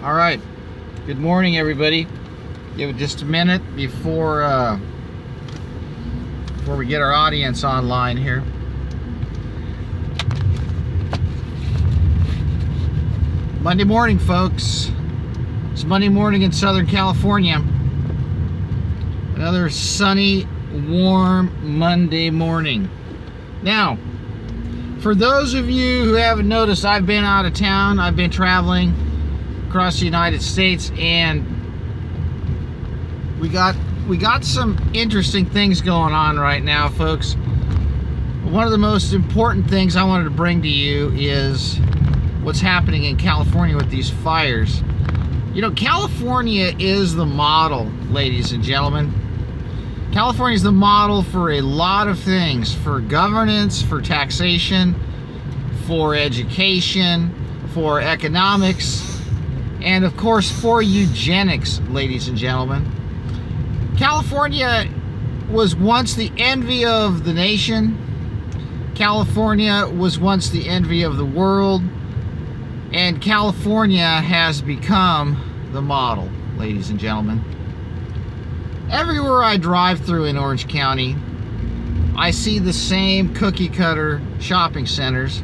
All right. Good morning, everybody. Give it just a minute before we get our audience online here. Monday morning, folks. It's Monday morning in Southern California. Another sunny, warm Monday morning. Now, for those of you who haven't noticed, I've been out of town. I've been traveling across the United States, and we got some interesting things going on right now, folks. One of the most important things I wanted to bring to you is what's happening in California with these fires. You know, California is the model, ladies and gentlemen. California is the model for a lot of things, for governance, for taxation, for education, for economics, and of course for eugenics, ladies and gentlemen. California was once the envy of the nation. California was once the envy of the world. And California has become the model, ladies and gentlemen. Everywhere I drive through in Orange County, I see the same cookie cutter shopping centers.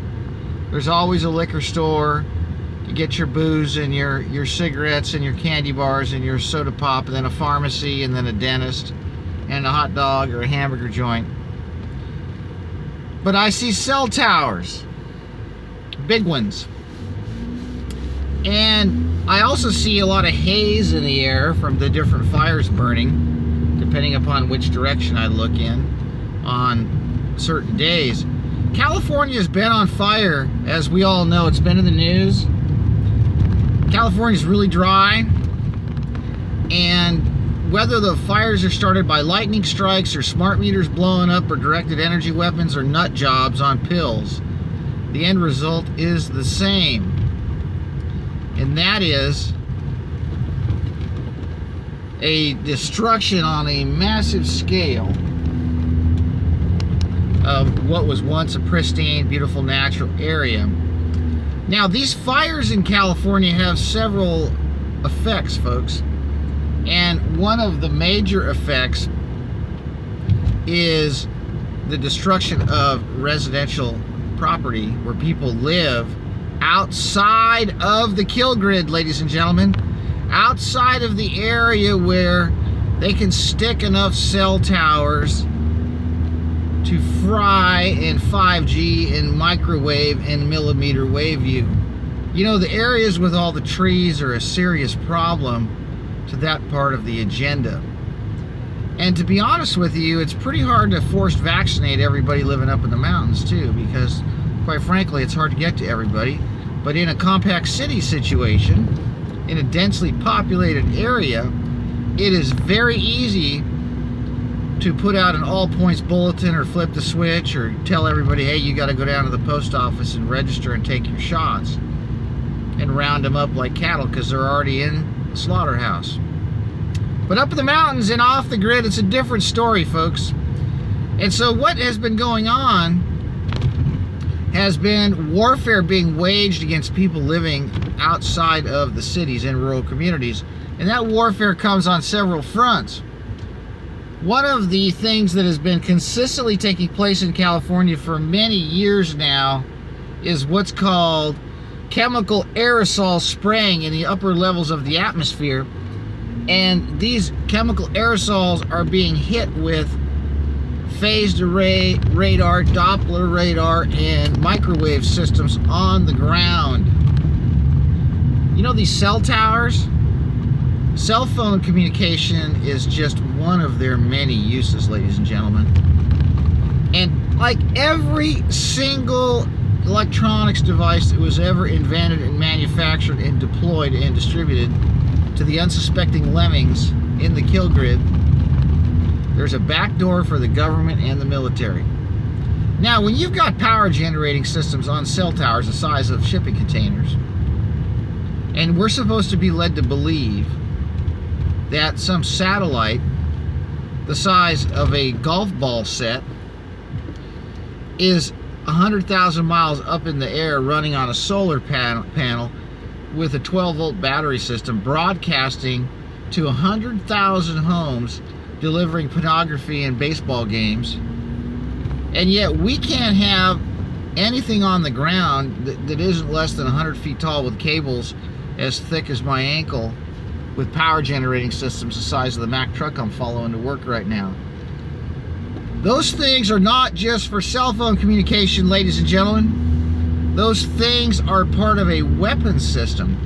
There's always a liquor store. You get your booze and your cigarettes and your candy bars and your soda pop, and then a pharmacy, and then a dentist, and a hot dog or a hamburger joint. But I see cell towers, big ones. And I also see a lot of haze in the air from the different fires burning, depending upon which direction I look in on certain days. California's been on fire, as we all know. It's been in the news. California's really dry, and whether the fires are started by lightning strikes or smart meters blowing up or directed energy weapons or nut jobs on pills, the end result is the same. And that is a destruction on a massive scale of what was once a pristine, beautiful, natural area. Now, these fires in California have several effects, folks. And one of the major effects is the destruction of residential property where people live outside of the kill grid, ladies and gentlemen. Outside of the area where they can stick enough cell towers to fry in 5G and microwave and millimeter wave you. You know, the areas with all the trees are a serious problem to that part of the agenda. And to be honest with you, it's pretty hard to force vaccinate everybody living up in the mountains too, because quite frankly, it's hard to get to everybody. But in a compact city situation, in a densely populated area, it is very easy to put out an all points bulletin or flip the switch or tell everybody, hey, you got to go down to the post office and register and take your shots and round them up like cattle because they're already in the slaughterhouse. But up in the mountains and off the grid, it's a different story, folks. And so what has been going on has been warfare being waged against people living outside of the cities in rural communities. And that warfare comes on several fronts. One of the things that has been consistently taking place in California for many years now is what's called chemical aerosol spraying in the upper levels of the atmosphere. And these chemical aerosols are being hit with phased array radar, Doppler radar, and microwave systems on the ground. You know, these cell towers? Cell phone communication is just one of their many uses, ladies and gentlemen. And like every single electronics device that was ever invented and manufactured and deployed and distributed to the unsuspecting lemmings in the kill grid, there's a back door for the government and the military. Now, when you've got power generating systems on cell towers the size of shipping containers, and we're supposed to be led to believe that some satellite the size of a golf ball set is 100,000 miles up in the air running on a solar panel with a 12-volt battery system broadcasting to 100,000 homes, delivering pornography and baseball games. And yet we can't have anything on the ground that isn't less than 100 feet tall with cables as thick as my ankle, with power generating systems the size of the Mack truck I'm following to work right now. Those things are not just for cell phone communication, ladies and gentlemen. Those things are part of a weapons system.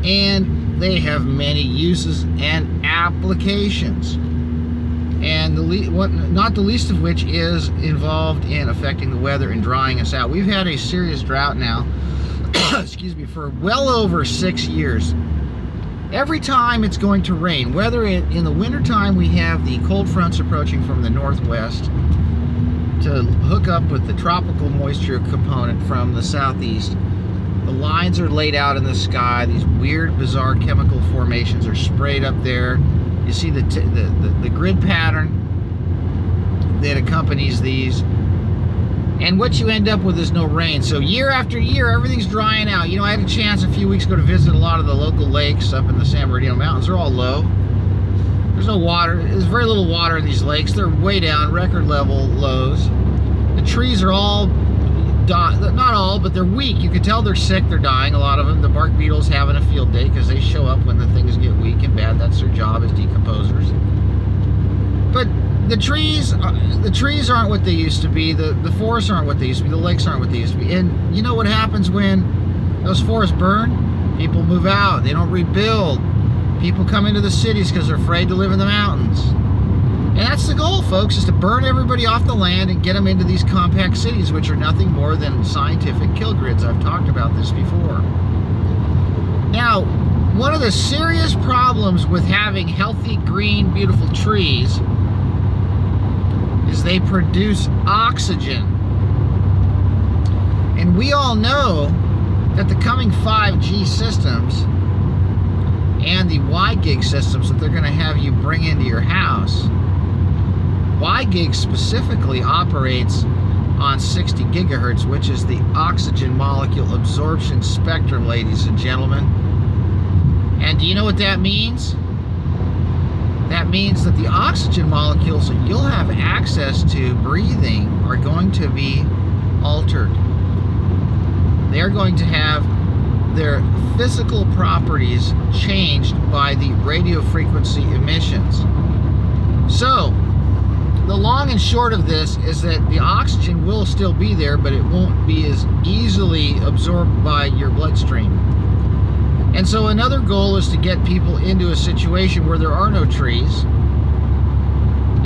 And they have many uses and applications. And not the least of which is involved in affecting the weather and drying us out. We've had a serious drought now, excuse me, for well over 6 years. Every time it's going to rain, whether in the wintertime we have the cold fronts approaching from the northwest to hook up with the tropical moisture component from the southeast, the lines are laid out in the sky. These weird, bizarre chemical formations are sprayed up there. You see the grid pattern that accompanies these. And what you end up with is no rain. So year after year, everything's drying out. You know, I had a chance a few weeks ago to visit a lot of the local lakes up in the San Bernardino Mountains. They're all low. There's no water. There's very little water in these lakes. They're way down, record level lows. The trees are all, not all, but they're weak. You can tell they're sick, they're dying, a lot of them. The bark beetle's having a field day because they show up when the things get weak and bad. That's their job as decomposers. But the trees aren't what they used to be. The forests aren't what they used to be. The lakes aren't what they used to be. And you know what happens when those forests burn? People move out. They don't rebuild. People come into the cities because they're afraid to live in the mountains. And that's the goal, folks, is to burn everybody off the land and get them into these compact cities, which are nothing more than scientific kill grids. I've talked about this before. Now, one of the serious problems with having healthy, green, beautiful trees is they produce oxygen. And we all know that the coming 5G systems and the WiGig systems that they're going to have you bring into your house, WiGig specifically operates on 60 gigahertz, which is the oxygen molecule absorption spectrum, ladies and gentlemen. And do you know what that means? That means that the oxygen molecules that you'll have access to breathing are going to be altered. They're going to have their physical properties changed by the radio frequency emissions. So, the long and short of this is that the oxygen will still be there, but it won't be as easily absorbed by your bloodstream. And so another goal is to get people into a situation where there are no trees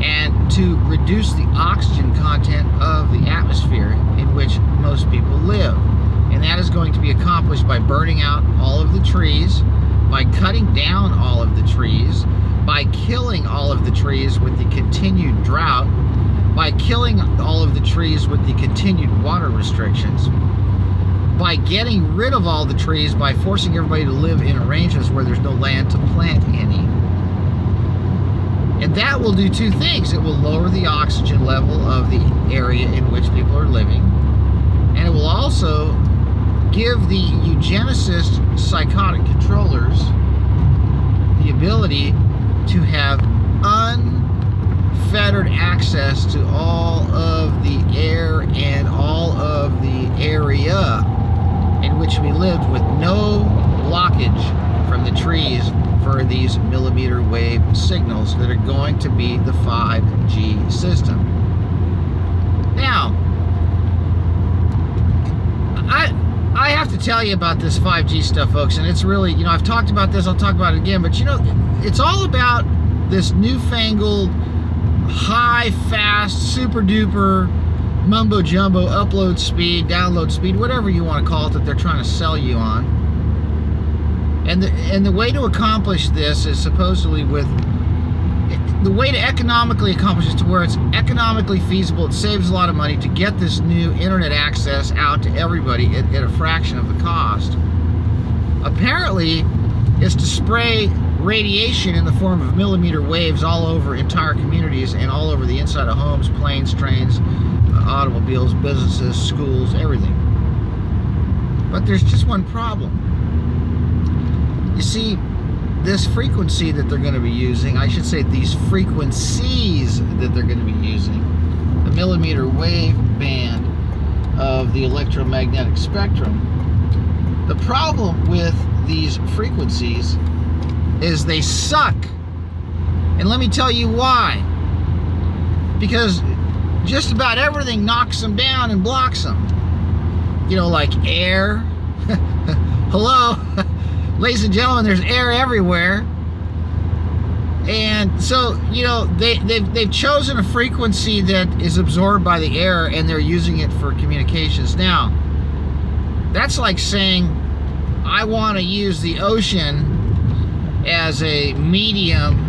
and to reduce the oxygen content of the atmosphere in which most people live. And that is going to be accomplished by burning out all of the trees, by cutting down all of the trees, by killing all of the trees with the continued drought, by killing all of the trees with the continued water restrictions, by getting rid of all the trees, by forcing everybody to live in arrangements where there's no land to plant any. And that will do two things. It will lower the oxygen level of the area in which people are living, and it will also give the eugenicist psychotic controllers the ability to have unfettered access to all of the air and all of the area in which we lived, with no blockage from the trees for these millimeter wave signals that are going to be the 5G system. Now, I have to tell you about this 5G stuff, folks, and it's really, you know, I've talked about this, I'll talk about it again, but you know, it's all about this newfangled, high, fast, super duper, mumbo jumbo upload speed, download speed, whatever you want to call it, that they're trying to sell you on. And the way to accomplish this is supposedly with, the way to economically accomplish it to where it's economically feasible, it saves a lot of money to get this new internet access out to everybody at a fraction of the cost, apparently, is to spray radiation in the form of millimeter waves all over entire communities and all over the inside of homes, planes, trains, automobiles, businesses, schools, everything. But there's just one problem. You see, this frequency that they're going to be using, I should say these frequencies that they're going to be using, the millimeter wave band of the electromagnetic spectrum, the problem with these frequencies is they suck. And let me tell you why. Because just about everything knocks them down and blocks them. You know, like air. Hello? Ladies and gentlemen, there's air everywhere. And so, you know, they've chosen a frequency that is absorbed by the air, and they're using it for communications. Now, that's like saying, I want to use the ocean as a medium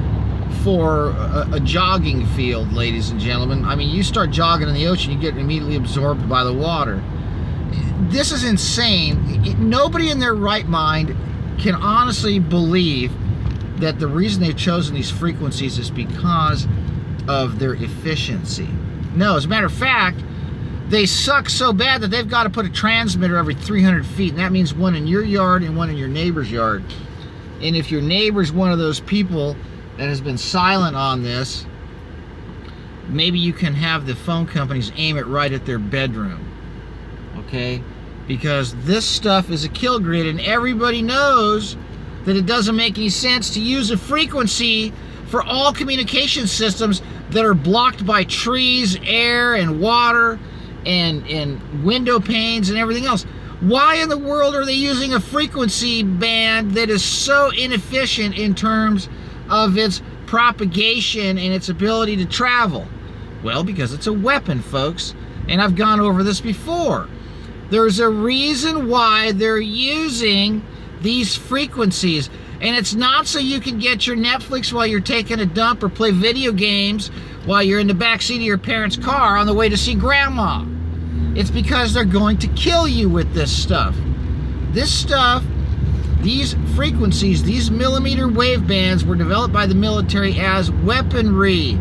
for a jogging field, ladies and gentlemen. I mean, you start jogging in the ocean, you get immediately absorbed by the water. This is insane. Nobody in their right mind can honestly believe that the reason they've chosen these frequencies is because of their efficiency. No, as a matter of fact, they suck so bad that they've got to put a transmitter every 300 feet, and that means one in your yard and one in your neighbor's yard. And if your neighbor's one of those people that has been silent on this, maybe you can have the phone companies aim it right at their bedroom, okay? Because this stuff is a kill grid, and everybody knows that it doesn't make any sense to use a frequency for all communication systems that are blocked by trees, air, and water, and window panes and everything else. Why in the world are they using a frequency band that is so inefficient in terms of its propagation and its ability to travel? Well, because it's a weapon, folks, and I've gone over this before. There's a reason why they're using these frequencies, and it's not so you can get your Netflix while you're taking a dump or play video games while you're in the backseat of your parents' car on the way to see grandma. It's because they're going to kill you with this stuff. This stuff, these frequencies, these millimeter wave bands were developed by the military as weaponry.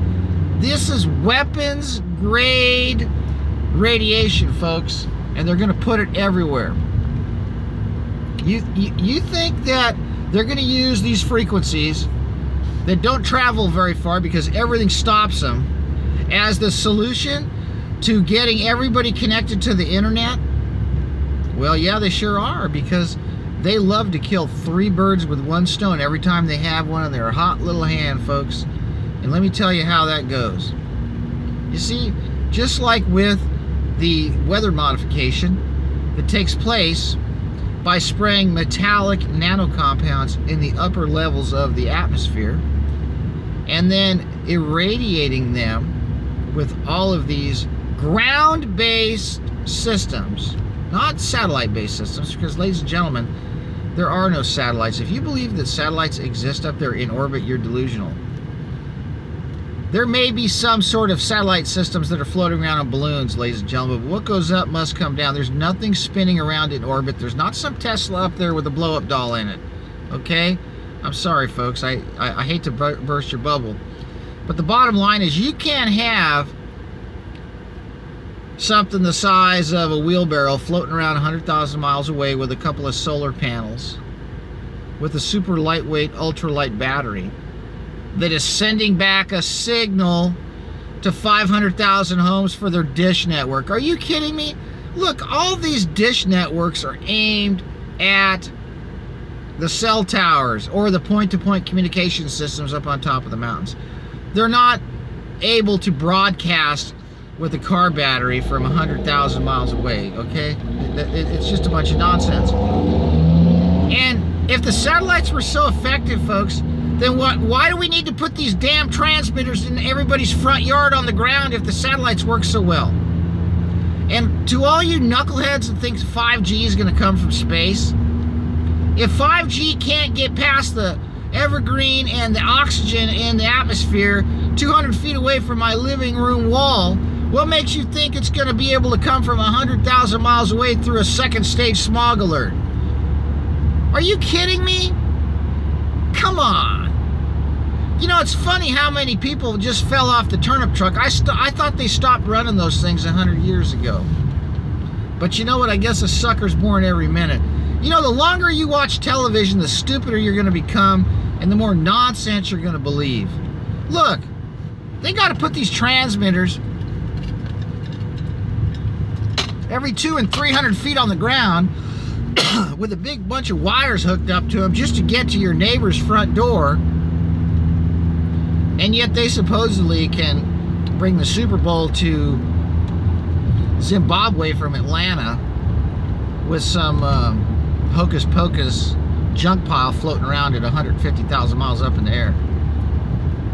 This is weapons grade radiation, folks, and they're going to put it everywhere. You think that they're going to use these frequencies that don't travel very far because everything stops them as the solution to getting everybody connected to the internet? Well, yeah, they sure are, because they love to kill 3 birds with 1 stone every time they have one in their hot little hand, folks. And let me tell you how that goes. You see, just like with the weather modification that takes place by spraying metallic nanocompounds in the upper levels of the atmosphere and then irradiating them with all of these ground-based systems, not satellite-based systems, because, ladies and gentlemen, there are no satellites. If you believe that satellites exist up there in orbit, you're delusional. There may be some sort of satellite systems that are floating around on balloons, ladies and gentlemen, but what goes up must come down. There's nothing spinning around in orbit. There's not some Tesla up there with a blow-up doll in it, okay? I'm sorry, folks. I hate to burst your bubble. But the bottom line is you can't have something the size of a wheelbarrow floating around 100,000 miles away with a couple of solar panels with a super lightweight, ultralight battery that is sending back a signal to 500,000 homes for their dish network. Are you kidding me? Look, all these dish networks are aimed at the cell towers or the point-to-point communication systems up on top of the mountains. They're not able to broadcast with a car battery from 100,000 miles away, okay? It's just a bunch of nonsense. And if the satellites were so effective, folks, then why do we need to put these damn transmitters in everybody's front yard on the ground if the satellites work so well? And to all you knuckleheads that think 5G is going to come from space, if 5G can't get past the evergreen and the oxygen in the atmosphere 200 feet away from my living room wall, what makes you think it's going to be able to come from 100,000 miles away through a second stage smog alert? Are you kidding me? Come on. You know, it's funny how many people just fell off the turnip truck. I thought they stopped running those things 100 years ago. But you know what? I guess a sucker's born every minute. You know, the longer you watch television, the stupider you're going to become, and the more nonsense you're going to believe. Look, they got to put these transmitters every 200 and 300 feet on the ground with a big bunch of wires hooked up to them just to get to your neighbor's front door. And yet they supposedly can bring the Super Bowl to Zimbabwe from Atlanta with some hocus pocus junk pile floating around at 150,000 miles up in the air.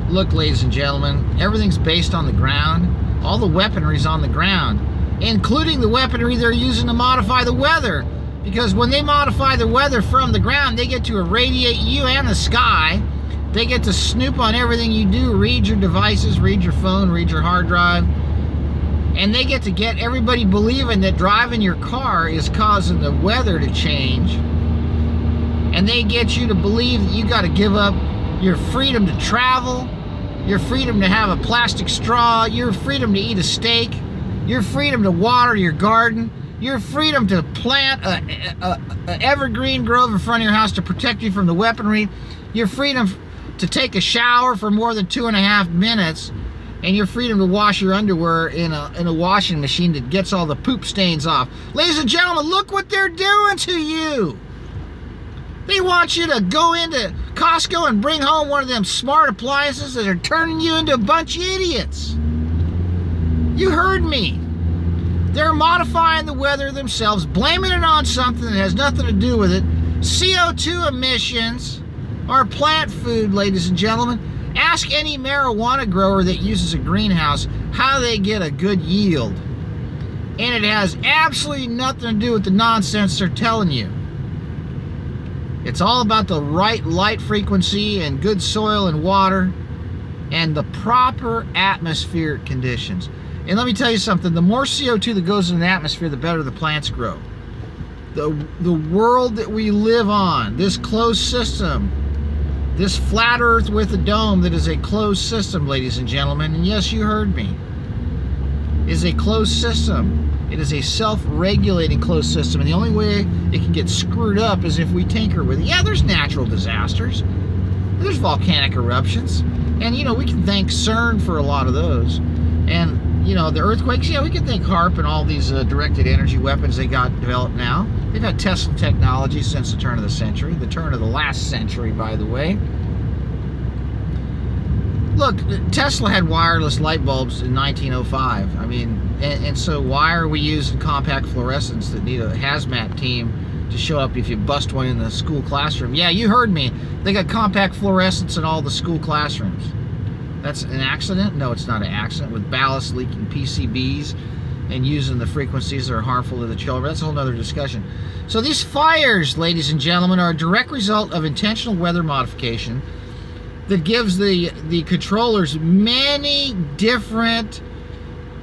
Look, ladies and gentlemen, everything's based on the ground. All the weaponry's on the ground, including the weaponry they're using to modify the weather. Because when they modify the weather from the ground, they get to irradiate you and the sky. They get to snoop on everything you do, read your devices, read your phone, read your hard drive. And they get to get everybody believing that driving your car is causing the weather to change. And they get you to believe that you got to give up your freedom to travel, your freedom to have a plastic straw, your freedom to eat a steak, your freedom to water your garden, your freedom to plant an evergreen grove in front of your house to protect you from the weaponry, your freedom to take a shower for more than 2.5 minutes, and your freedom to wash your underwear in a washing machine that gets all the poop stains off. Ladies and gentlemen, look what they're doing to you. They want you to go into Costco and bring home one of them smart appliances that are turning you into a bunch of idiots. You heard me. They're modifying the weather themselves, blaming it on something that has nothing to do with it. CO2 emissions are plant food, ladies and gentlemen. Ask any marijuana grower that uses a greenhouse how they get a good yield. And it has absolutely nothing to do with the nonsense they're telling you. It's all about the right light frequency and good soil and water and the proper atmospheric conditions. And let me tell you something, the more CO2 that goes in the atmosphere, the better the plants grow. The world that we live on, this closed system, this flat earth with a dome that is a closed system, ladies and gentlemen, and yes, you heard me, is a closed system. It is a self-regulating closed system, and the only way it can get screwed up is if we tinker with it. Yeah, there's natural disasters. There's volcanic eruptions. And, you know, we can thank CERN for a lot of those. And, you know, the earthquakes, yeah, we can thank HAARP and all these directed energy weapons they got developed now. They've had Tesla technology since the turn of the century, the turn of the last century, by the way. Look, Tesla had wireless light bulbs in 1905. I mean, and so why are we using compact fluorescents that need a hazmat team to show up if you bust one in the school classroom? Yeah, you heard me. They got compact fluorescents in all the school classrooms. That's an accident? No, it's not an accident. With ballast leaking PCBs and using the frequencies that are harmful to the children. That's a whole other discussion. So these fires, ladies and gentlemen, are a direct result of intentional weather modification that gives the controllers many different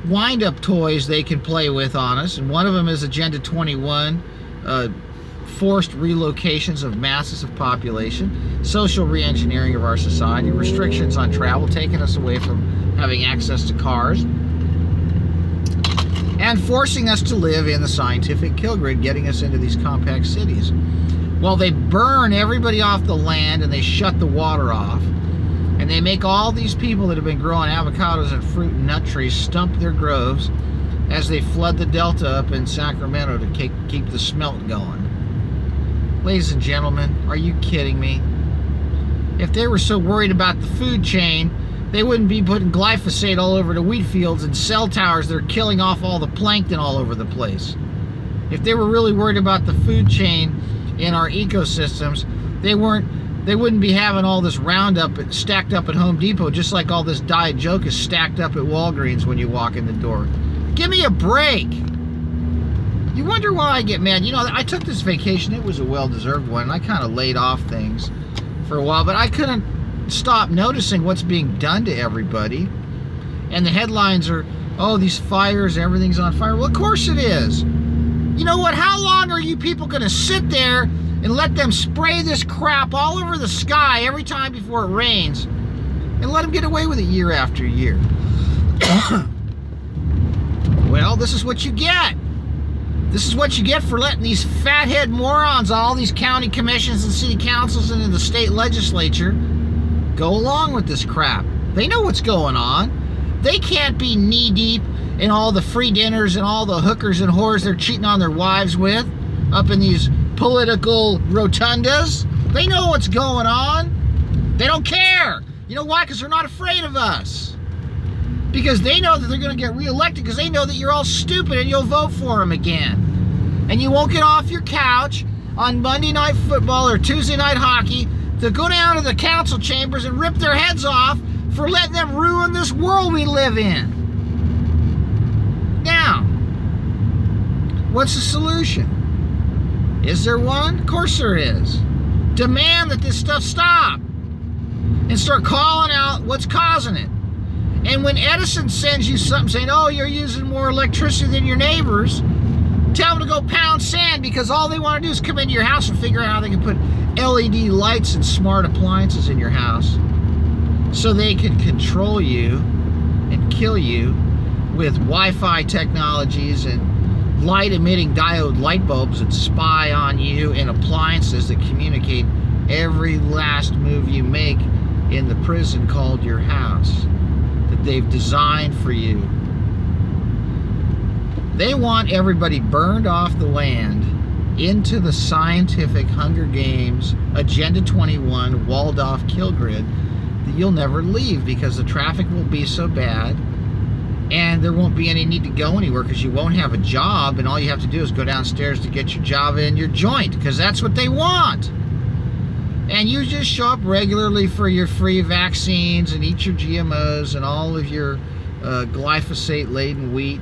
wind-up toys they can play with on us. And one of them is Agenda 21, forced relocations of masses of population, social re-engineering of our society, restrictions on travel, taking us away from having access to cars, and forcing us to live in the scientific kill grid, getting us into these compact cities. Well, they burn everybody off the land and they shut the water off. And they make all these people that have been growing avocados and fruit and nut trees stump their groves as they flood the delta up in Sacramento to keep the smelt going. Ladies and gentlemen, are you kidding me? If they were so worried about the food chain, they wouldn't be putting glyphosate all over the wheat fields and cell towers that are killing off all the plankton all over the place. If they were really worried about the food chain in our ecosystems, they wouldn't be having all this Roundup stacked up at Home Depot, just like all this Diet Joke is stacked up at Walgreens when you walk in the door. Give me a break. You wonder why I get mad. You know, I took this vacation. It was a well-deserved one. I kind of laid off things for a while, but I couldn't stop noticing what's being done to everybody. And the headlines are, oh, these fires, everything's on fire. Well, of course it is. You know what? How long are you people going to sit there and let them spray this crap all over the sky every time before it rains and let them get away with it year after year? Well, this is what you get. This is what you get for letting these fathead morons, all these county commissions and city councils and in the state legislature, go along with this crap. They know what's going on. They can't be knee-deep in all the free dinners and all the hookers and whores they're cheating on their wives with up in these political rotundas. They know what's going on. They don't care. You know why? Because they're not afraid of us. Because they know that they're going to get reelected because they know that you're all stupid and you'll vote for them again. And you won't get off your couch on Monday Night Football or Tuesday Night Hockey to go down to the council chambers and rip their heads off for letting them ruin this world we live in. Now, what's the solution? Is there one? Of course there is. Demand that this stuff stop and start calling out what's causing it. And when Edison sends you something saying, oh, you're using more electricity than your neighbors, tell them to go pound sand, because all they want to do is come into your house and figure out how they can put LED lights and smart appliances in your house so they can control you and kill you with Wi-Fi technologies and light-emitting diode light bulbs that spy on you and appliances that communicate every last move you make in the prison called your house that they've designed for you. They want everybody burned off the land into the scientific Hunger Games, Agenda 21, walled-off kill grid that you'll never leave because the traffic will be so bad and there won't be any need to go anywhere because you won't have a job, and all you have to do is go downstairs to get your job in your joint, because that's what they want. And you just show up regularly for your free vaccines and eat your GMOs and all of your glyphosate-laden wheat,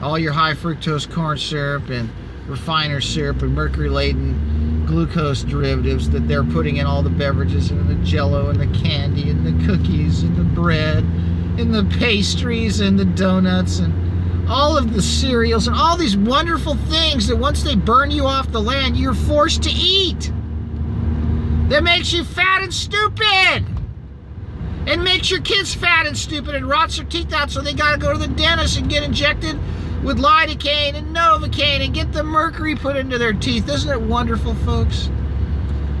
all your high fructose corn syrup and refiner syrup and mercury-laden glucose derivatives that they're putting in all the beverages and the jello and the candy and the cookies and the bread and the pastries and the donuts and all of the cereals and all these wonderful things that once they burn you off the land, you're forced to eat. That makes you fat and stupid. And makes your kids fat and stupid and rots their teeth out, so they gotta go to the dentist and get injected with lidocaine and novocaine and get the mercury put into their teeth. Isn't it wonderful, folks?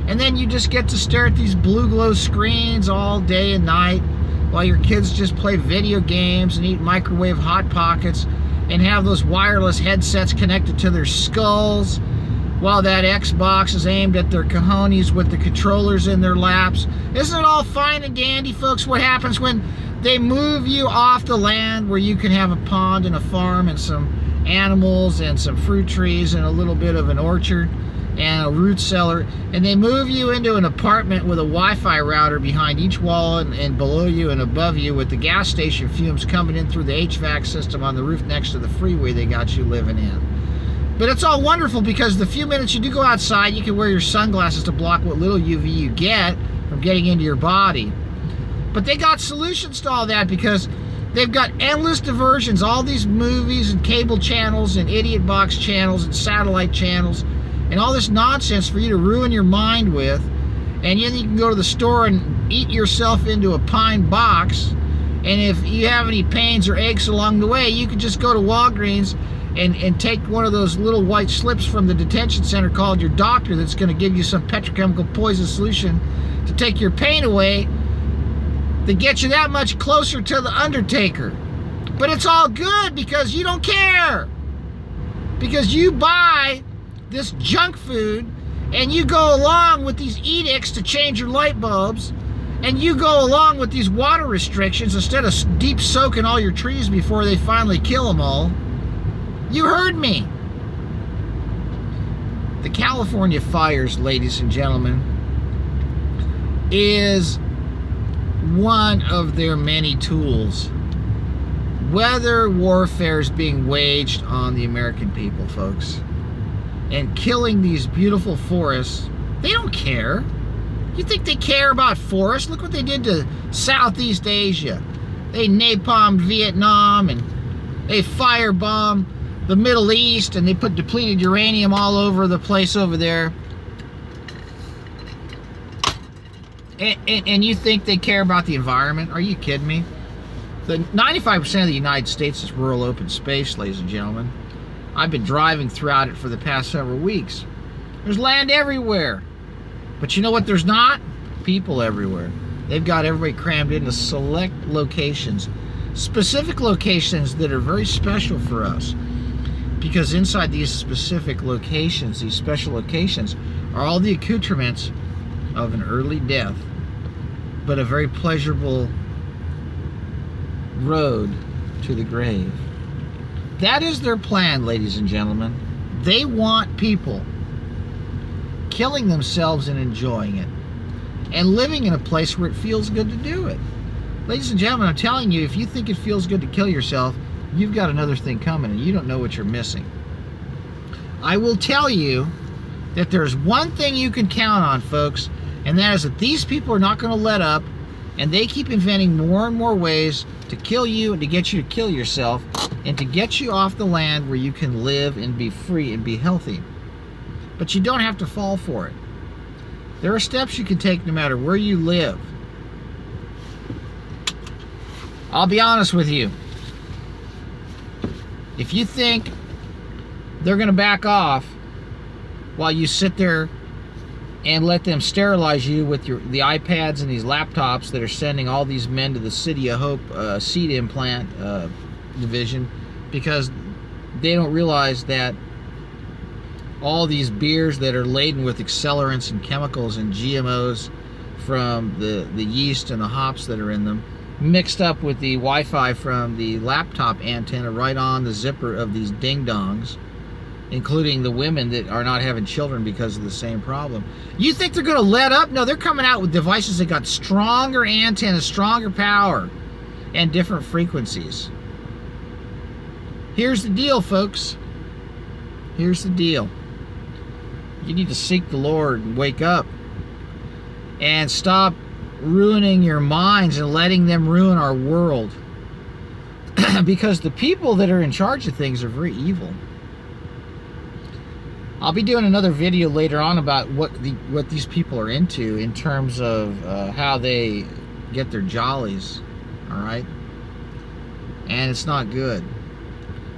And then you just get to stare at these blue glow screens all day and night while your kids just play video games and eat microwave Hot Pockets and have those wireless headsets connected to their skulls while that Xbox is aimed at their cojones with the controllers in their laps. Isn't it all fine and dandy, folks? What happens when they move you off the land where you can have a pond and a farm and some animals and some fruit trees and a little bit of an orchard and a root cellar, and they move you into an apartment with a Wi-Fi router behind each wall and below you and above you, with the gas station fumes coming in through the HVAC system on the roof next to the freeway they got you living in. But it's all wonderful because the few minutes you do go outside, you can wear your sunglasses to block what little UV you get from getting into your body. But they got solutions to all that because they've got endless diversions, all these movies and cable channels and idiot box channels and satellite channels and all this nonsense for you to ruin your mind with. And then you can go to the store and eat yourself into a pine box. And if you have any pains or aches along the way, you can just go to Walgreens and take one of those little white slips from the detention center called your doctor that's going to give you some petrochemical poison solution to take your pain away, to get you that much closer to the Undertaker. But it's all good because you don't care. Because you buy this junk food and you go along with these edicts to change your light bulbs, and you go along with these water restrictions instead of deep soaking all your trees before they finally kill them all. You heard me. The California fires, ladies and gentlemen, is one of their many tools. Weather warfare is being waged on the American people, folks. And killing these beautiful forests, they don't care. You think they care about forests? Look what they did to Southeast Asia. They napalmed Vietnam, and they firebombed the Middle East, and they put depleted uranium all over the place over there. And you think they care about the environment? Are you kidding me? The 95% of the United States is rural open space, ladies and gentlemen. I've been driving throughout it for the past several weeks. There's land everywhere. But you know what there's not? People everywhere. They've got everybody crammed into select locations. Specific locations that are very special for us. Because inside these specific locations, these special locations, are all the accoutrements of an early death, but a very pleasurable road to the grave. That is their plan, ladies and gentlemen. They want people killing themselves and enjoying it, and living in a place where it feels good to do it. Ladies and gentlemen, I'm telling you, if you think it feels good to kill yourself, you've got another thing coming, and you don't know what you're missing. I will tell you that there's one thing you can count on, folks, and that is that these people are not going to let up, and they keep inventing more and more ways to kill you and to get you to kill yourself and to get you off the land where you can live and be free and be healthy. But you don't have to fall for it. There are steps you can take no matter where you live. I'll be honest with you. If you think they're going to back off while you sit there and let them sterilize you with the iPads and these laptops that are sending all these men to the City of Hope seed implant division, because they don't realize that all these beers that are laden with accelerants and chemicals and GMOs from the yeast and the hops that are in them, mixed up with the Wi-Fi from the laptop antenna right on the zipper of these ding-dongs, including the women that are not having children because of the same problem. You think they're going to let up? No, they're coming out with devices that got stronger antennas, stronger power, and different frequencies. Here's the deal, folks. Here's the deal. You need to seek the Lord and wake up and stop ruining your minds and letting them ruin our world. Because the people that are in charge of things are very evil. I'll be doing another video later on about what these people are into in terms of how they get their jollies, all right? And it's not good.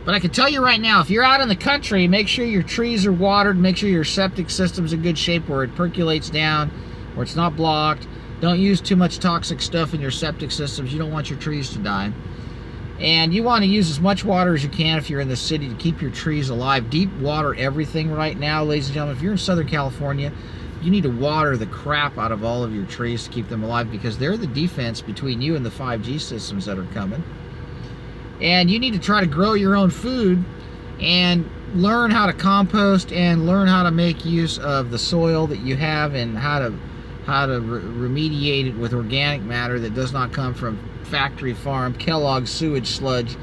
But I can tell you right now, if you're out in the country, make sure your trees are watered, make sure your septic system's in good shape where it percolates down, where it's not blocked. Don't use too much toxic stuff in your septic systems. You don't want your trees to die. And you want to use as much water as you can if you're in the city to keep your trees alive. Deep water everything right now, ladies and gentlemen. If you're in Southern California, you need to water the crap out of all of your trees to keep them alive, because they're the defense between you and the 5G systems that are coming. And you need to try to grow your own food and learn how to compost and learn how to make use of the soil that you have and how to remediate it with organic matter that does not come from factory farm Kellogg's sewage sludge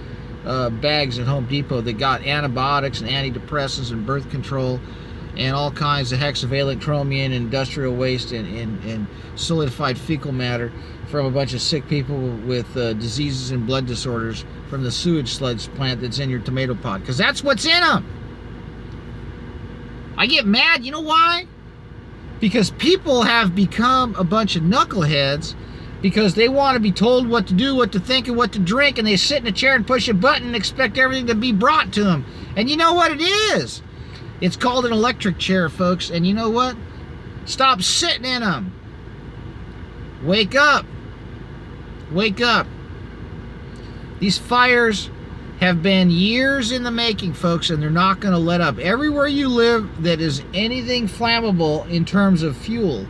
bags at Home Depot that got antibiotics and antidepressants and birth control and all kinds of hexavalent chromium, industrial waste, and solidified fecal matter from a bunch of sick people with diseases and blood disorders from the sewage sludge plant that's in your tomato pot, because that's what's in them. I get mad, you know why? Because people have become a bunch of knuckleheads because they want to be told what to do, what to think, and what to drink, and they sit in a chair and push a button and expect everything to be brought to them. And you know what it is? It's called an electric chair, folks. And you know what? Stop sitting in them. Wake up. Wake up. These fires have been years in the making, folks, and they're not going to let up. Everywhere you live that is anything flammable in terms of fuel,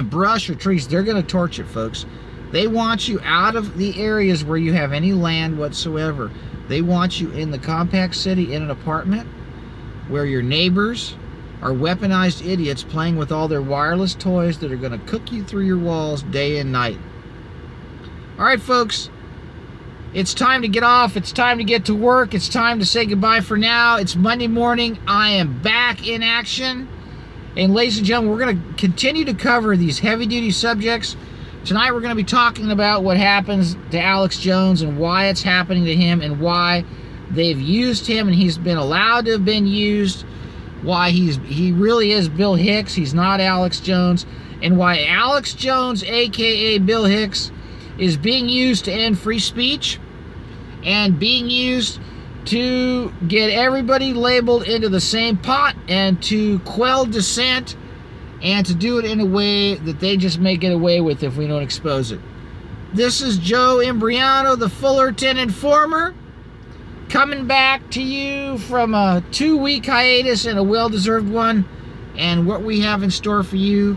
brush or trees, they're going to torch it, folks. They want you out of the areas where you have any land whatsoever. They want you in the compact city in an apartment where your neighbors are weaponized idiots playing with all their wireless toys that are going to cook you through your walls day and night. All right, folks. It's time to get off. It's time to get to work. It's time to say goodbye for now. It's Monday morning. I am back in action. And ladies and gentlemen, we're going to continue to cover these heavy-duty subjects. Tonight we're going to be talking about what happens to Alex Jones and why it's happening to him and why they've used him and he's been allowed to have been used, why he really is Bill Hicks, he's not Alex Jones, and why Alex Jones, aka Bill Hicks, is being used to end free speech and being used to get everybody labeled into the same pot and to quell dissent and to do it in a way that they just may get away with if we don't expose it. This is Joe Imbriano, the Fullerton Informer, coming back to you from a 2-week hiatus and a well-deserved one, and what we have in store for you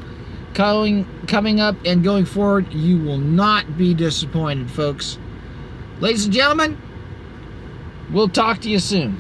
coming up and going forward. You will not be disappointed, folks. Ladies and gentlemen, we'll talk to you soon.